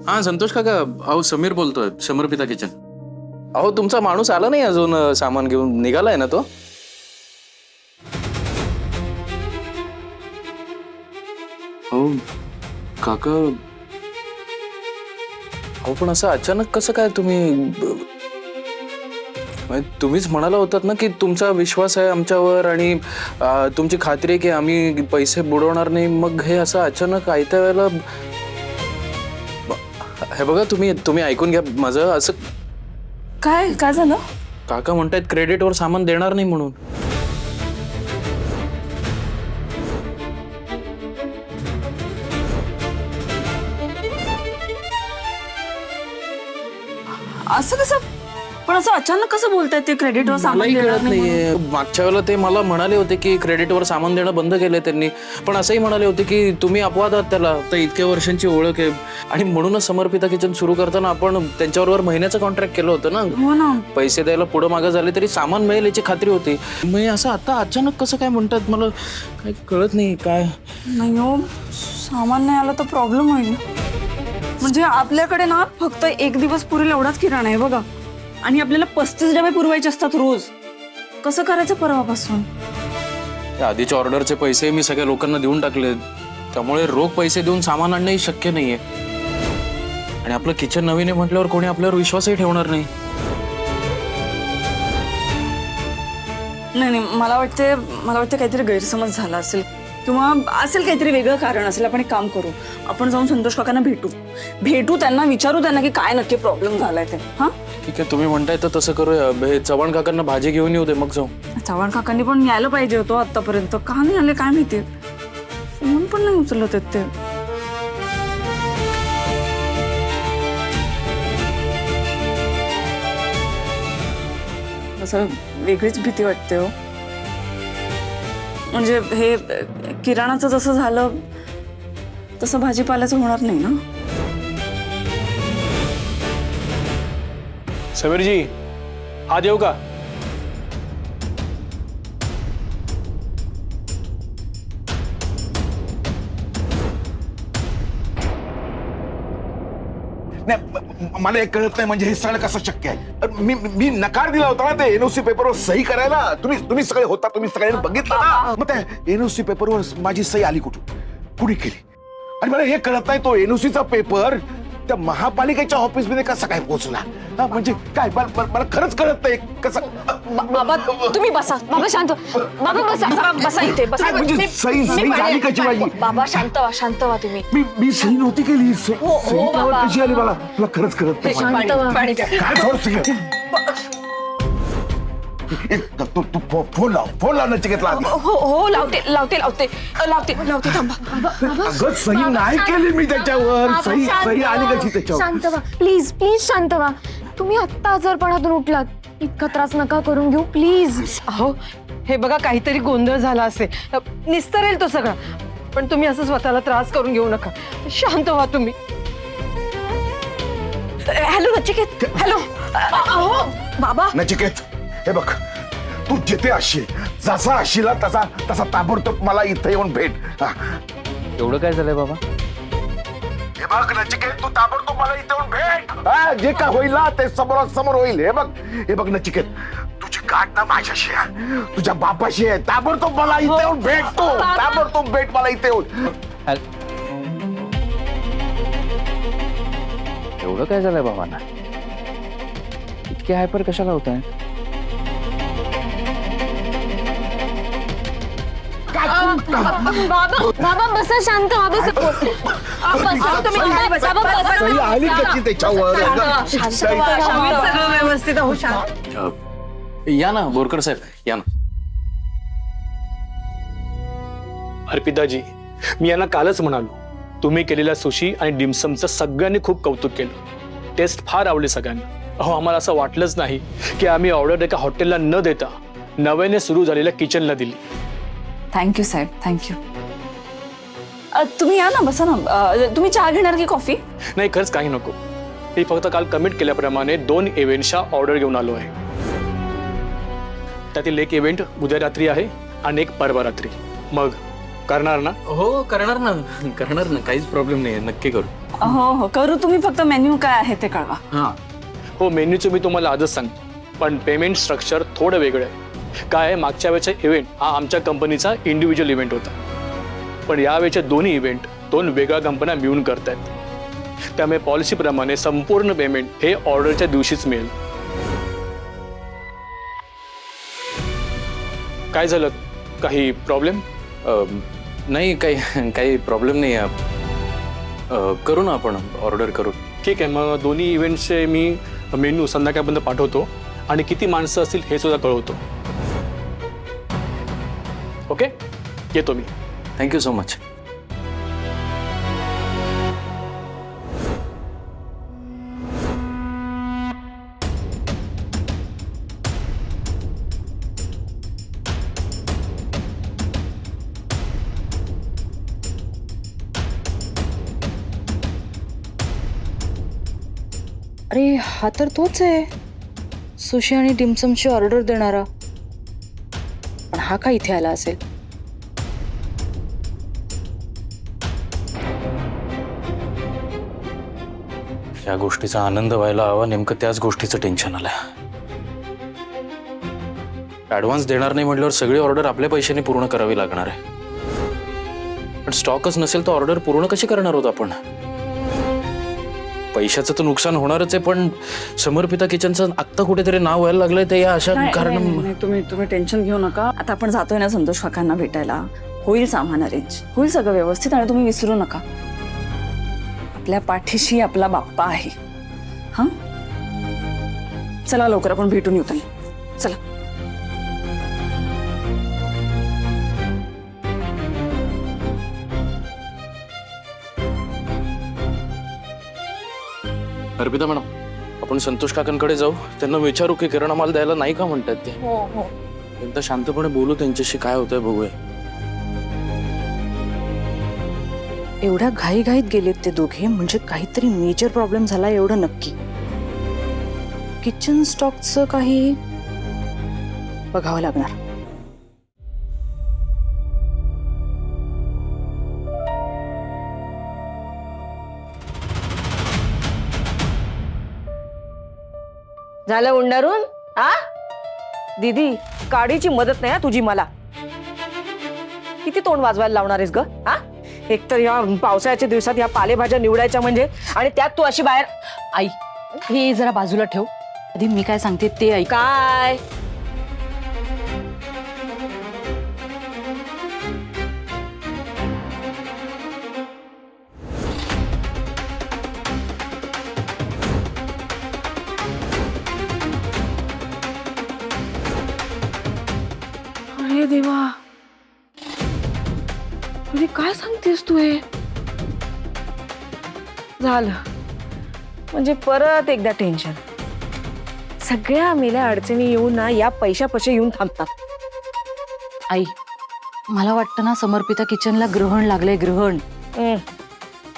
हां संतोष काका, अहो समीर बोलतोय, समर्पिता किचन. अहो तुमचा माणूस आला नाही अजून, सामान घेऊन निघालाय ना तो? हो काका, अहो पण असं अचानक कसं काय तुम्हीच म्हणाला होतात ना की तुमचा विश्वास आहे आमच्यावर आणि तुमची खात्री आहे की आम्ही पैसे बुडवणार नाही. मग हे असं अचानक आयत्या वेळेला, हे बघा तुम्ही ऐकून घ्या माझं. असं काय काय झालं? काका म्हणतायत क्रेडिटवर सामान देणार नाही म्हणून. असं कसं? पण असं अचानक कसं बोलतायत ते क्रेडिटवर सामान मलाही देणार कळत नाही म्हणून? नाहीये. मागच्या वेळेला ते मला म्हणाले होते की क्रेडिटवर सामान देणं बंद केलंय त्यांनी, पण असंही म्हणाले होते की तुम्ही अपवाद आहात त्याला, तर इतक्या वर्षांची ओळख आहे आणि म्हणूनच समर्पिता किचन सुरू करताना आपण त्यांच्याबरोबर महिन्याचं कॉन्ट्रॅक्ट केलं होतं ना. हो ना. पैसे द्यायला पुढं मागं झाले तरी सामान मिळेल याची खात्री होती. मग हे असं आता अचानक कसं काय म्हणतात, मला काही कळत नाही काय. नाही हो, सामान नाही आलं तर प्रॉब्लेम होईल. म्हणजे आपल्याकडे ना फक्त एक दिवस पुरेल एवढाच किराणा आहे बघा, आणि आपल्याला 35 डबे पुरवायचे असतात रोज. कसं करायचं परवापासून? त्या आधीच्या ऑर्डरचे पैसे मी सगळ्या लोकांना देऊन टाकले, त्यामुळे रोख पैसे देऊन सामान आणणंही शक्य नाहीये. आणि आपलं किचन नवीन आहे म्हटल्यावर कोणी आपल्यावर विश्वासही ठेवणार नाही. नाही, मला वाटतं काहीतरी गैरसमज झाला असेल किंवा असेल काहीतरी वेगळं कारण असेल. आपण एक काम करू, आपण जाऊन संतोष काकांना भेटू त्यांना विचारू त्यांना की काय नक्की प्रॉब्लेम झालाय ते. हा ठीक आहे, तुम्ही म्हणताय तर तसं करूया. हे चव्हाण काकांना भाजी घेऊन येऊ दे, मग जाऊ. चव्हाण काकांनी पण यायला पाहिजे होतो आतापर्यंत. का नाही आले काय माहिती, फोन पण नाही उचलत आहेत ते. असं वेगळीच भीती वाटते हो. म्हणजे हे किराणाचं जसं झालं तसं भाजीपाल्याचं होणार नाही ना. समीर जी, आज येऊ का? मला एक कळत नाही, म्हणजे हे सगळं कसं शक्य आहे? मी नकार दिला होता ना ते एनओसी पेपरवर सही करायला. तुम्ही सगळे होता, तुम्ही सगळ्यांनी बघितलं ना. मग त्या एनओसी पेपरवर माझी सही आली कुणी केली? आणि मला हे कळत नाही, तो एनओसीचा पेपर त्या महापालिकेच्या ऑफिसमध्ये कसा काय पोहोचला? म्हणजे काय मला खरंच कळत नाही कसं. बाबा तुम्ही बसा. बाबा शांत. बाबा बसा. बसा इथे बसा. म्हणजे सही झाली कशी माझी? बाबा शांत व्हा तुम्ही. मी सही नव्हती केली. सही बाबा. कशी आली मला खरंच कळत नाही. शांत व्हा. काय थोडं तू फोन लाव नचिकेतला आधी. हो लावते थांबा. अगं सही नाही केली मी त्याच्यावर. सही आली कशी त्याच्यावर? शांत व्हा प्लीज, शांत व्हा. तुम्ही आत्ता आजारपणातून उठलात, इतका त्रास नका करून घेऊ प्लीज. अहो हे बघा, काहीतरी गोंधळ झाला असेल, निस्तरेल तो सगळा. पण तुम्ही असं स्वतःला त्रास करून घेऊ नका. शांत व्हा तुम्ही. हॅलो नचिकेत. हॅलो. बाबा नचिकेत, हे बघ, तू जिथे असशील, जसा असशील तसा ताबडतोब मला इथे येऊन भेट. एवढं काय झालंय बाबा? हे बघ नचिकेत, तू ताबडतोब मला इथे येऊन भेट. जे काय होईल ना ते समोरासमोर होईल. हे बघ नचिकेत, तुझी गाठ ना माझ्याशी आहे, तुझ्या बापाशी आहे. ताबडतोब मला इथे येऊन भेट. तू ताबडतोब भेट मला इथे येऊन. एवढं काय झालंय बाबांना? इतके हायपर कशाला होत आहे? बाबा बसा, शांत व्हा. सही आली कशी त्याच्यावर? सगळं व्यवस्थित. अहो शांत. या ना बोरकर साहेब, या ना. अर्पिताजी, मी यांना कालच म्हणालो, तुम्ही केलेल्या सुशी आणि डिमसमचं सगळ्यांनी खूप कौतुक केलं. टेस्ट फार आवडली सगळ्यांना. अहो आम्हाला असं वाटलंच नाही की आम्ही ऑर्डर एका हॉटेलला न देता नव्याने सुरू झालेल्या किचनला दिली. थँक्यू साहेब, थँक्यू. तुम्ही या ना, बसा ना. तुम्ही चहा घेणार की कॉफी? नाही, खरंच काही नको. मी फक्त काल कमिट केल्याप्रमाणे 2 इव्हेंटच्या ऑर्डर घेऊन आलो आहे. त्यातील एक इव्हेंट उद्या रात्री आहे आणि एक परवा रात्री. मग करणार ना? हो करणार ना, काहीच प्रॉब्लेम नाही, नक्की करू. हो हो करू, तुम्ही फक्त मेन्यू काय आहे ते कळवा. हां हो, मेन्यूचं मी तुम्हाला आजच सांगतो, पण पेमेंट स्ट्रक्चर थोडं वेगळं आहे. काय आहे, मागच्या वेळेचा इव्हेंट हा आमच्या कंपनीचा इंडिव्हिज्युअल इव्हेंट होता, पण यावेळेचे दोन्ही इव्हेंट 2 वेगळ्या कंपन्या मिळून करतायत. त्यामुळे पॉलिसीप्रमाणे संपूर्ण पेमेंट हे ऑर्डरच्या दिवशीच मिळेल. काय झालं, काही प्रॉब्लेम? नाही, काही प्रॉब्लेम नाही आहे. करू ना आपण, ऑर्डर करू. ठीक आहे, मग दोन्ही इव्हेंटचे मी मेन्यू संध्याकाळपर्यंत पाठवतो आणि किती माणसं असतील हे सुद्धा कळवतो. ओके, येतो मी. Thank you so much. अरे हा तर तोच आहे, सुशी आणि डिमसमची ऑर्डर देणारा. पण हा का इथे आला असेल? या गोष्टीचा आनंद व्हायला हवा, नेमकं त्याच गोष्टीचं टेन्शन आलं. ऍडव्हान्स देणार नाही म्हटल्यावर सगळी ऑर्डर आपल्या पैशाने पूर्ण करावी लागणार आहे. पण स्टॉकच नसेल तर ऑर्डर पूर्ण कशी करणार आहोत आपण? पैशाचं तर नुकसान होणारच आहे, पण समर्पिता किचनचं आत्ता कुठेतरी नाव व्हायला लागलंय ते या अशा कारण. नाही, तुम्ही टेन्शन घेऊ नका. आता आपण जातोय ना संतोष काकांना भेटायला, होईल सामान अरेंज, होईल सगळं व्यवस्थित. आणि तुम्ही विसरू नका, आपल्या पाठीशी आपला बाप्पा आहे. हा, चला लवकर आपण भेटून येऊ त्यांना. चला. अर्पिता मॅडम, आपण संतोष काकांकडे जाऊ, त्यांना विचारू की किराणा माल द्यायला नाही का म्हणतात ते. हो हो, एकदा शांतपणे बोलू त्यांच्याशी, काय होतंय बघूया. एवढ्या घाईघाईत गेलेत ते दोघे, म्हणजे काहीतरी मेजर प्रॉब्लेम झाला एवढं नक्की. किचन स्टॉकचं काही बघावं लागणार. झालं उंडारून? हा दीदी, काडीची मदत नाही हा तुझी मला. किती तोंड वाजवायला लावणार आहेस ग? हा, एकतर या पावसाळ्याच्या दिवसात या पालेभाज्या निवडायच्या म्हणजे, आणि त्यात तू अशी बाहेर. आई, हे जरा बाजूला ठेव, आधी मी काय सांगते ते ऐक. काय अरे देवा, म्हणजे काय सांगतेस तू हे? झालं म्हणजे परत एकदा टेन्शन. सगळ्या मेल्या अडचणी येऊन ना या पैशापाशी येऊन थांबतात. आई, मला वाटतं ना समर्पिता किचनला ग्रहण लागलंय, ग्रहण.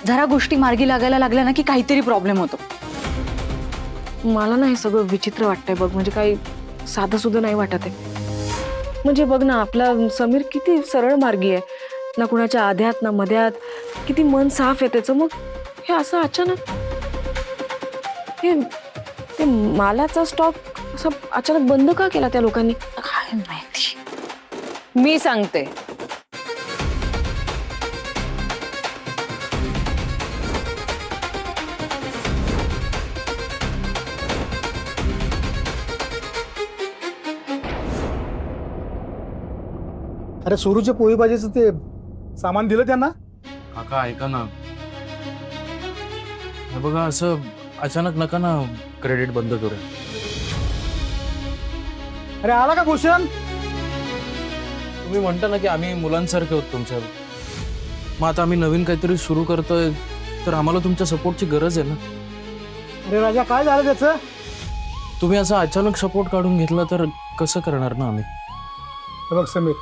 जरा गोष्टी मार्गी लागायला लागल्या ना की काहीतरी प्रॉब्लेम होतो. मला ना हे सगळं विचित्र वाटतंय बघ, म्हणजे काही साधं सुद्धा नाही वाटत आहे. म्हणजे बघ ना, आपला समीर किती सरळ मार्गी आहे ना, कुणाच्या आध्यात ना मध्यात, किती मन साफ आहे त्याचं. मग हे असं अचानक ते मालाचा स्टॉक असा अचानक बंद का केला त्या लोकांनी, काय माहिती. मी सांगते. अरे सुरूच्या पोळी भाजीचं ते सामान दिलं त्यांना? काका ऐका ना, हे बघा असं अचानक नका ना क्रेडिट बंद करू. अरे आला का भूषण? तुम्ही म्हणता ना की आम्ही मुलांसारखे होत तुमच्या, मग आता आम्ही नवीन काहीतरी सुरू करतोय तर आम्हाला तुमच्या सपोर्टची गरज आहे ना. अरे राजा, काय झालं त्याचं? तुम्ही असा अचानक सपोर्ट काढून घेतला तर कसं करणार ना आम्ही. हे बघ समीर,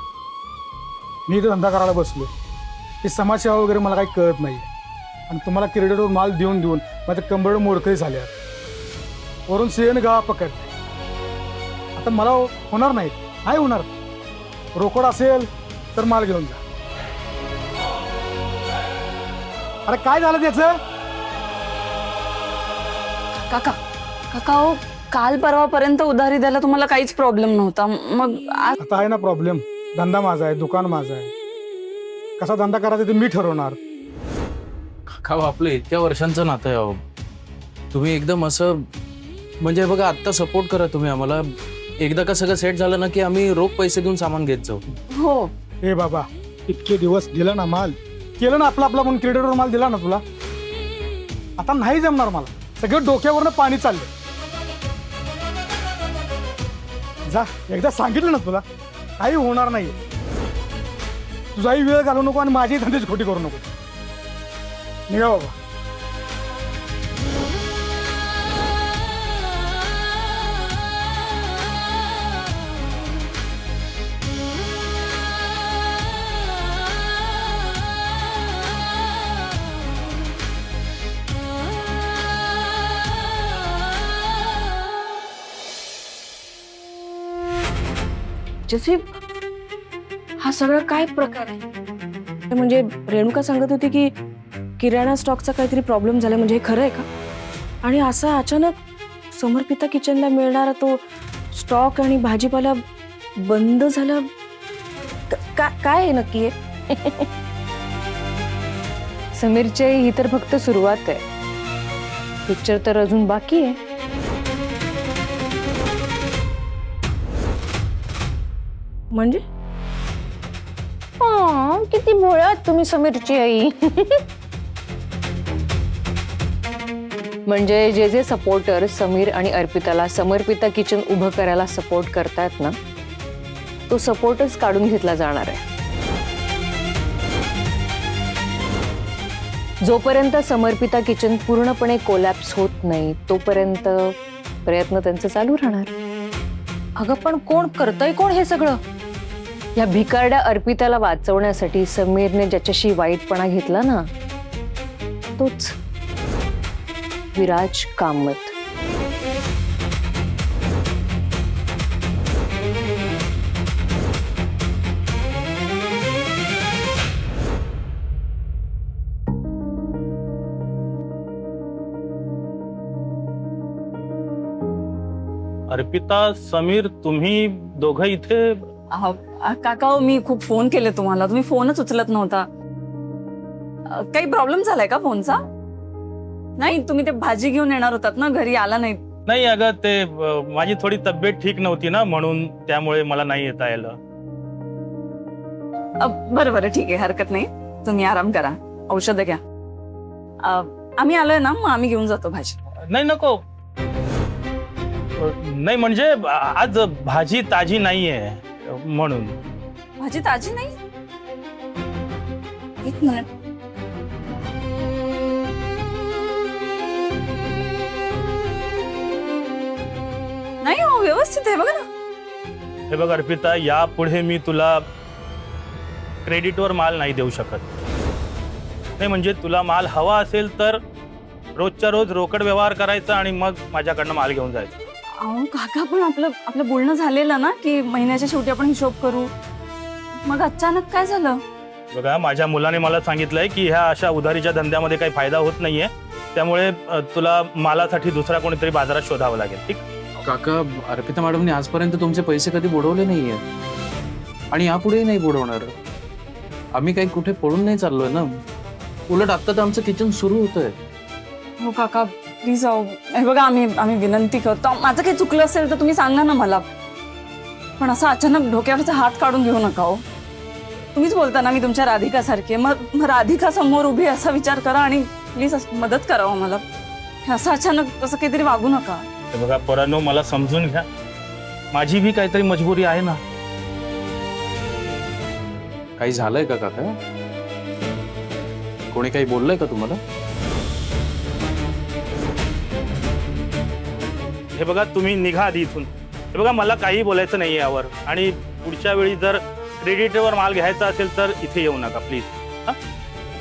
मी इथे धंदा करायला बसलो, ही समाजसेवा वगैरे मला काही कळत नाही. आणि तुम्हाला क्रेडिटवर माल देऊन देऊन माझं कंबरड मोडकळी झाल्या, वरून शेण गावा पकड. आता मला होणार नाही होणार. रोकड असेल तर माल घेऊन जा. अरे काय झालं त्याचं? काका काका हो, काल परवापर्यंत उधारी द्यायला तुम्हाला काहीच प्रॉब्लेम नव्हता, मग आज आता आहे ना प्रॉब्लेम. धंदा माझा आहे, दुकान माझं आहे. कसा धंदा करायचा ते मी ठरवणार. का आपलं इतक्या वर्षांचं नातं आहे अहो. तुम्ही एकदम असं म्हणजे बघा आत्ता सपोर्ट करा तुम्ही आम्हाला. एकदा का सगळं सेट झालं ना की आम्ही रोख पैसे देऊन सामान घेत जाऊ. हो हे बाबा, इतके दिवस दिला ना माल, केलं ना आपला आपला म्हणून क्रेडिटवर माल दिला ना तुला. आता नाही जमणार मला. सगळं डोक्यावरनं पाणी चाललंय. जा, एकदा सांगितलं ना तुला, काही होणार नाही. तुझाही वेळ घालवू नको आणि माझी धंद्याची खोटी करू नको. निघा बाबा. जसे हा सगळा काय प्रकार आहे? म्हणजे रेणुका सांगत होती की किराणा स्टॉकचा काहीतरी प्रॉब्लेम झाला, म्हणजे हे खरं आहे का? आणि असा अचानक समर्पिता किचनला मिळणारा तो स्टॉक आणि भाजीपाला बंद झाला, काय आहे नक्की आहे? समीरची आई ही तर फक्त सुरुवात आहे. पिक्चर तर अजून बाकी आहे. म्हणजे किती भोळ्यात तुम्ही समीरची आई. म्हणजे जे जे सपोर्टर समीर आणि अर्पिताला समर्पिता किचन उभं करायला सपोर्ट करतायत ना, तो सपोर्टच काढून घेतला जाणार आहे. जोपर्यंत समर्पिता किचन पूर्णपणे कोलॅप्स होत नाही तोपर्यंत प्रयत्न त्यांचे चालू राहणार. अगं पण कोण करतंय, कोण हे सगळं? या भिकारड्या अर्पिताला वाचवण्यासाठी समीरने ज्याच्याशी वाईटपणा घेतला ना, तोच विराज कामत. अर्पिता, समीर, तुम्ही दोघं इथे? काका हो, मी खूप फोन केले तुम्हाला, तुम्ही फोनच उचलत नव्हता. काही प्रॉब्लेम झालाय का फोनचा? नाही, तुम्ही ते भाजी घेऊन येणार होतात ना, घरी आला नाही. नाही अगं, ते माझी थोडी तब्येत ठीक नव्हती ना, म्हणून त्यामुळे मला नाही येता आलं. बरं बरं, ठीक आहे, हरकत नाही. तुम्ही आराम करा, औषधं घ्या. आम्ही आलोय ना, मग आम्ही घेऊन जातो भाजी. नाही नको. नाही म्हणजे आज भाजी ताजी नाहीये म्हणून. भाजी ताजी नाही? एक मिनिट. नाही हो, व्यवस्थित आहे बघा ना. हे बघ अर्पिता, यापुढे मी तुला क्रेडिटवर माल नाही देऊ शकत. नाही म्हणजे तुला माल हवा असेल तर रोजच्या रोज रोकड व्यवहार करायचा आणि मग माझ्याकडनं माल घेऊन जायचा. अहो काका, पण आपलं बोलणं झालेलं ना की महिन्याच्या शेवटी आपण हिशोब करू. मग अचानक काय झालं? बघा, माझ्या मुलाने मला सांगितलंय की ह्या अशा उधारीच्या धंद्यामध्ये काही फायदा होत नाहीये, त्यामुळे तुला मालासाठी दुसरा कोणीतरी बाजारात शोधावं लागेल. ठीक? काका, अर्पिता मॅडमने आजपर्यंत तुमचे पैसे कधी बुडवले नाहीये आणि यापुढेही नाही बुडवणार. आम्ही काही कुठे पळून नाही चाललोय ना. उलट आत्ता तर आमचं किचन सुरू होतंय. हो काका, प्लीज. हे बघा, आम्ही विनंती करतो. माझं काही चुकलं असेल तर तुम्ही सांगा ना मला, पण असं अचानक डोक्यावरचा हात काढून घेऊ नका हो. तुम्हीच बोलता ना मी तुमच्या राधिकासारखी. मग राधिका समोर उभी असा विचार करा आणि प्लीज मदत करा मला. असं अचानक असं काहीतरी वागू नका. बघा पोरांनो, मला समजून घ्या, माझी भी काहीतरी मजबुरी आहे ना. काही झालंय का काका? कोणी काही बोललंय का तुम्हाला? हे बघा, तुम्ही निघा आधी इथून. हे बघा, मला काही बोलायचं नाही यावर. आणि पुढच्या वेळी जर क्रेडिटवर माल घ्यायचा असेल तर इथे येऊ नका प्लीज. हां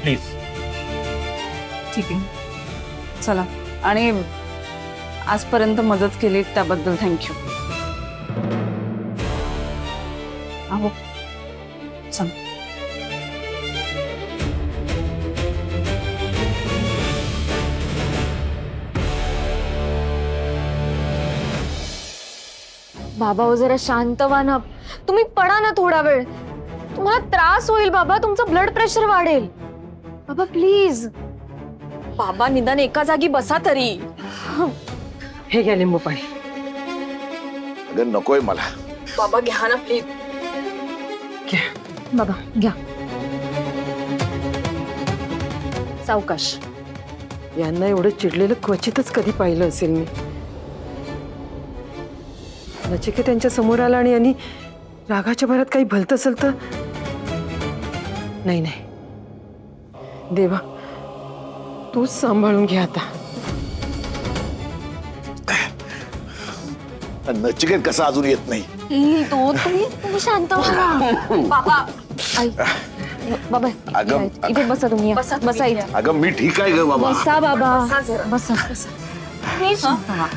प्लीज. ठीक आहे, चला. आणि आजपर्यंत मदत केली त्याबद्दल थँक्यू. अहो चला. बाबा हो जरा शांत व्हा ना. तुम्ही पडा ना थोडा वेळ. तुम्हाला त्रास होईल बाबा, तुमचं ब्लड प्रेशर वाढेल. बाबा प्लीज. बाबा निदान एका जागी बसा तरी. हे घ्या लिंबू पाणी. अगं नकोय मला. बाबा घ्या ना प्लीज. बाबा घ्या. सावकाश. यांना एवढं चिडलेलं क्वचितच कधी पाहिलं असेल मी. नचिकेत त्यांच्या समोर आला आणि यांनी रागाच्या भरात काही भलत असेल तर. नाही नाही देवा, तूच सांभाळून घे आता. नचिकेत कसा अजून येत नाही. येईल तो. तुम्ही शांत व्हा ना. बाबा आई. बाबा अगं, या, इथे बसा तुम्ही. या. बसा इथे. अगं मी ठीक आहे ग बाबा. बसा बाबा. बसा जरा. बसा. प्लीज शांत व्हा.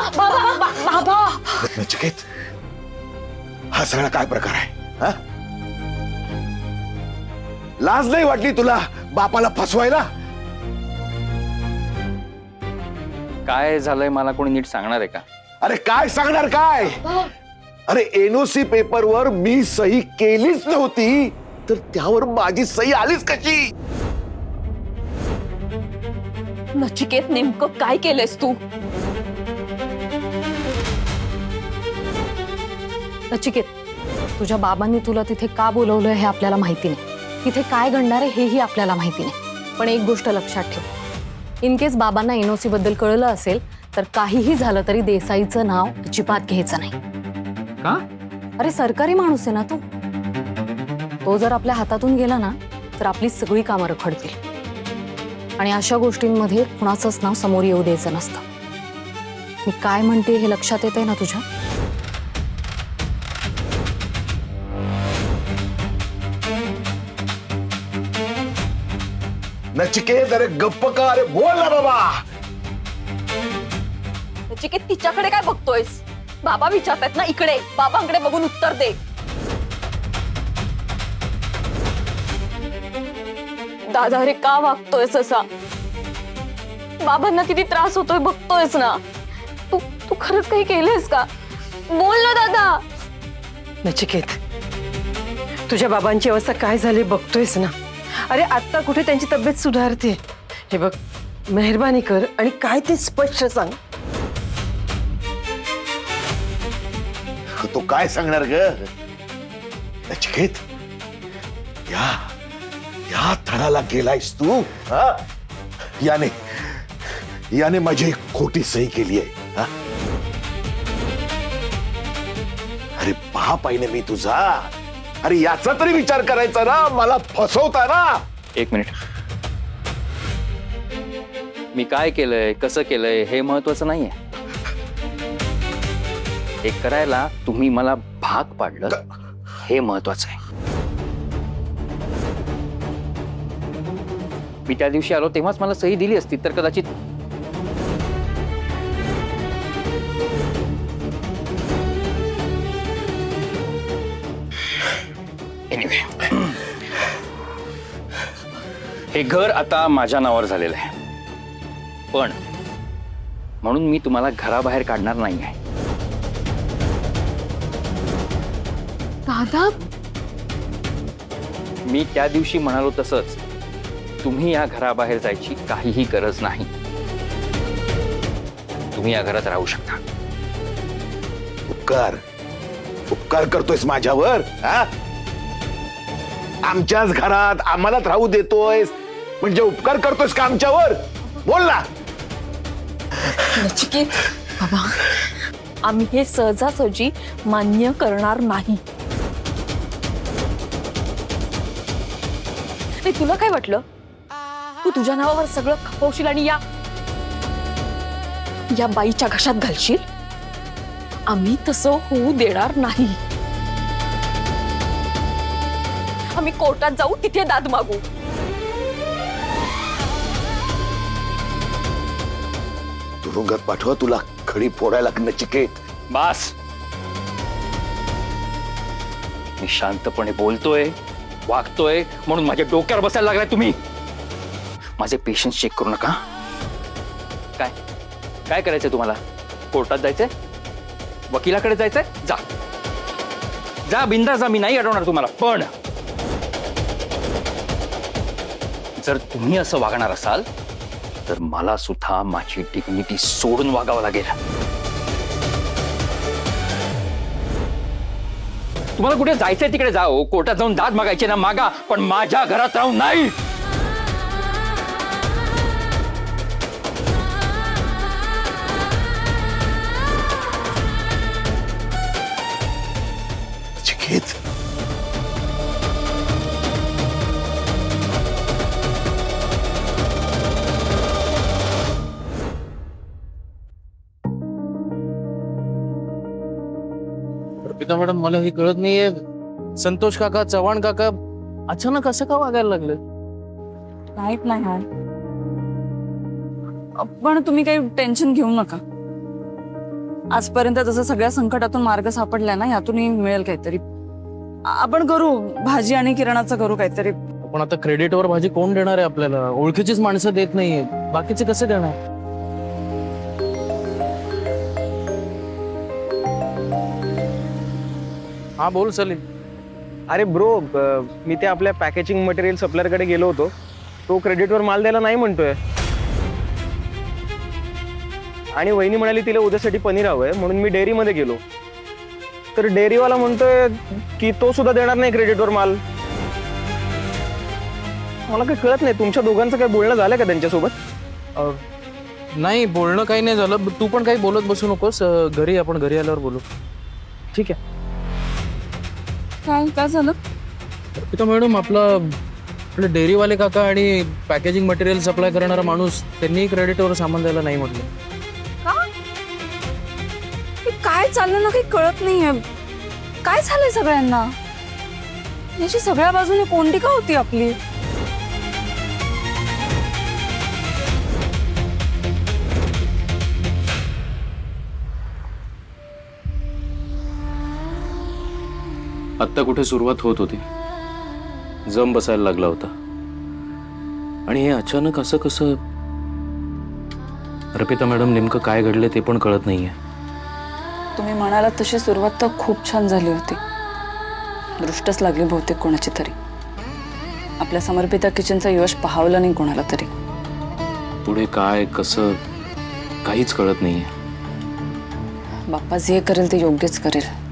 बाबा नचिकेत, हा सगळा काय प्रकार आहे हा? लाज नाही वाटली तुला बापाला फसवायला? काय झालंय मला कोणी नीट सांगणार आहे का? अरे काय सांगणार काय? अरे एनओसी पेपरवर मी सही केलीच नव्हती तर त्यावर माझी सही आलीच कशी? नचिकेत नेमकं काय केलंयस तू? नचिकेत, तुझ्या बाबांनी तुला तिथे का बोलवलं हे आपल्याला माहिती नाही. तिथे काय घडणार आहे हेही आपल्याला माहिती नाही. पण एक गोष्ट लक्षात ठेव, इन केस बाबांना एनओसी बद्दल कळलं असेल तर काहीही झालं तरी देसाईचं नाव अजिबात घ्यायचं नाही. का? अरे सरकारी माणूस आहे ना तो जर आपल्या हातातून गेला ना तर आपली सगळी कामं रखडतील. आणि अशा गोष्टींमध्ये कुणाचंच नाव समोर येऊ द्यायचं नसतं. मी काय म्हणते हे लक्षात येतंय ना तुझ्या? नचिकेत अरे गप्प का? अरे बोल ना बाबा. नचिकेत तिच्याकडे काय बघतोयस? बाबा विचारतायत ना, इकडे बाबांकडे बघून उत्तर दे. दादा अरे का वागतोयस असा? बाबांना किती त्रास होतोय बघतोयस ना. तू तू खरंच काही केलंयस का? बोल ना दादा. नचिकेत, तुझ्या बाबांची अवस्था काय झाली बघतोयस ना. अरे आता कुठे त्यांची तब्येत सुधारते. हे बघ, मेहरबानी कर आणि काय ते स्पष्ट सांग. तो काय सांगणार ग? नचिकेत, या थराला गेलायस तू हा? याने माझी एक खोटी सही केली आहे हा? अरे बाप आहे ना मी तुझा. अरे याचा तरी विचार करायचा ना. मला फसवता ना. एक मिनिट. मी काय केलंय, कसं केलंय हे महत्वाचं नाहीये. हे करायला तुम्ही मला भाग पाडलं हे महत्वाचं आहे. मी त्या दिवशी आलो तेव्हाच मला सही दिली असती तर कदाचित एनिवे, हे घर आता माझ्या नावावर झालेलं आहे. पण म्हणून मी तुम्हाला घराबाहेर काढणार नाही आहे. दादा मी त्या दिवशी म्हणालो तसंच तुम्ही या घराबाहेर जायची काहीही गरज नाही. तुम्ही या घरात राहू शकता. उपकार करतोयस माझ्यावर हा? आमच्याच घरात आम्हालाच राहू देतोयस म्हणजे उपकार करतोयस का आमच्यावर? बोल ना. नचिकेत बाबा, आम्ही हे सहजासहजी मान्य करणार नाही. तुला काय वाटलं? तू तुझ्या नावावर सगळं खपवशील आणि या बाईच्या घशात घालशील? आम्ही तसं होऊ देणार नाही. आम्ही कोर्टात जाऊ, तिथे दाद मागू. तुरुंगात पाठवा तुला खडी फोडायला नचिकेत. बास. मी शांतपणे बोलतोय, वागतोय म्हणून माझ्या डोक्यावर बसायला लागलाय तुम्ही. माझे पेशन्स चेक करू नका. काय काय करायचंय तुम्हाला? कोर्टात जायचंय? वकिलाकडे जायचंय? जा जा, बिंदा जा. मी नाही अडवणार तुम्हाला. पण जर तुम्ही असं वागणार असाल तर मला सुद्धा माझी डिग्निटी सोडून वागावं लागेल. तुम्हाला कुठे जायचंय तिकडे जाओ. कोर्टात जाऊन दाद मागायचे ना मागा, पण माझ्या घरात राहून नाही. नचिकेत, अर्पिता मॅडम, मला हे कळत नाहीये, संतोष काका, चव्हाण काका अचानक असं का वागायला लागले? माहित नाही यार. पण तुम्ही काही टेन्शन घेऊ नका. आजपर्यंत जसं सगळ्या संकटातून मार्ग सापडलाय ना, यातूनही मिळेल काहीतरी. आपण करू भाजी आणि किराणाचं करू काहीतरी. पण आता क्रेडिटवर भाजी कोण देणार आहे आपल्याला? ओळखीचीच माणसं देत नाहीये, बाकीचे कसे देणार? हा बोल सलीम. अरे ब्रो, मी ते आपल्या पॅकेजिंग मटेरियल सप्लायरकडे गेलो होतो. तो क्रेडिटवर माल द्यायला नाही म्हणतोय. आणि वहिनी म्हणाली तिला उद्यासाठी पनीर हवंय, म्हणून मी डेअरीमध्ये गेलो. तर डेअरीवाला म्हणतोय की तो सुद्धा देणार नाही क्रेडिटवर माल. मला काही कळत नाही, तुमच्या दोघांचं काही बोलणं झालं का त्यांच्यासोबत? नाही, बोलणं काही नाही झालं. तू पण काही बोलत बसू नकोस. घरी आल्यावर बोलू. ठीक आहे. काय झालं? अर्पिता मॅडम, आपले डेअरीवाले काका आणि पॅकेजिंग मटेरियल सप्लाय करणारा माणूस, त्यांनी क्रेडिटवर सामान द्यायला नाही म्हटलं. काय चाललं ना, काही कळत नाहीये. काय झालंय सगळ्यांना? याची सगळ्या बाजूने कोंडी का होती आपली? आत्ता कुठे सुरुवात होत होती, जम बसायला लागला होता. आणि हे अचानक असं कसं? अर्पिता मॅडम, नेमकं काय घडलं ते पण कळत नाहीये. तुम्ही म्हणालात तशी सुरुवात तर खूप छान झाली होती. दृष्टच लागली बहुतेक कोणाची तरी. आपल्या समर्पिता किचनचं यश पाहावलं नाही कोणाला तरी. पुढे काय कसं काहीच कळत नाहीये. बाप्पा जे करेल ते योग्यच करेल.